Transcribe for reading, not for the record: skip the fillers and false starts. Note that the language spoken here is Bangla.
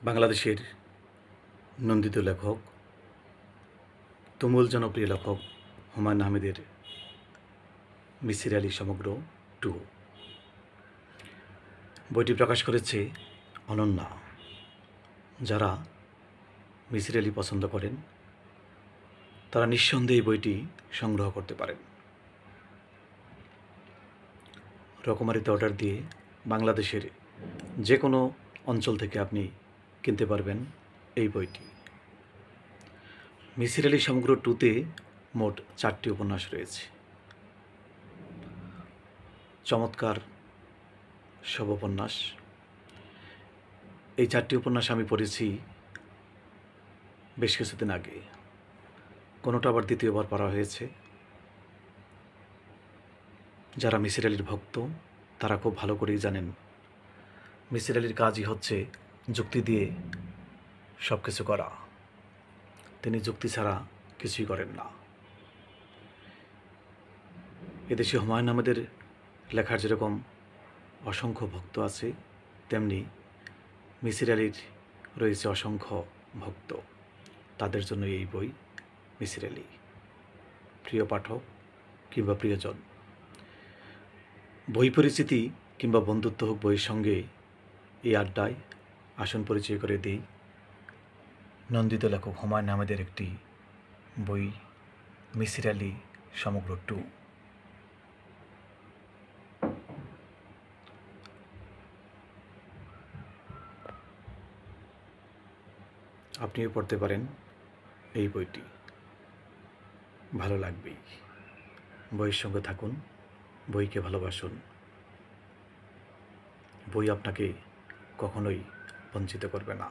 বাংলাদেশের নন্দিত লেখক, তুমুল জনপ্রিয় লেখক হুমায়ূন আহমেদের মিসির আলী সমগ্র 2 বইটি প্রকাশ করেছে অনন্যা। যারা মিসির আলী পছন্দ করেন তারা নিঃসন্দেহে এই বইটি সংগ্রহ করতে পারেন। রকমারিতে অর্ডার দিয়ে বাংলাদেশের যে কোনো অঞ্চল থেকে আপনি কিনতে পারবেন এই বইটি। মিসির আলী সমগ্র 2-তে মোট 4টি উপন্যাস রয়েছে। চমৎকার সব উপন্যাস। এই 4টি উপন্যাস আমি পড়েছি বেশ কিছুদিন আগে, কোনোটা আবার দ্বিতীয়বার পড়া হয়েছে। যারা মিসির আলীর ভক্ত তারা খুব ভালো করেই জানেন মিসির আলীর কাজই হচ্ছে যুক্তি দিয়ে সব কিছু করা। তিনি যুক্তি ছাড়া কিছুই করেন না। এদেশে হুমায়ূন আহমেদের লেখার যেরকম অসংখ্য ভক্ত আছে, তেমনি মিসির আলীর রয়েছে অসংখ্য ভক্ত। তাদের জন্য এই বই মিসির আলী। প্রিয় পাঠক কিংবা প্রিয়জন, বই পরিচিতি কিংবা বন্ধুত্ব হোক বইয়ের সঙ্গে, এই আড্ডায় আসন পরিচয় করে দিই নন্দিত লেখক হুমায়ূন আহমেদের একটি বই, মিসির আলী সমগ্র 2। আপনিও পড়তে পারেন এই বইটি, ভালো লাগবেই। বইয়ের সঙ্গে থাকুন, বইকে ভালোবাসুন। বই আপনাকে কখনোই বঞ্চিত করবে না।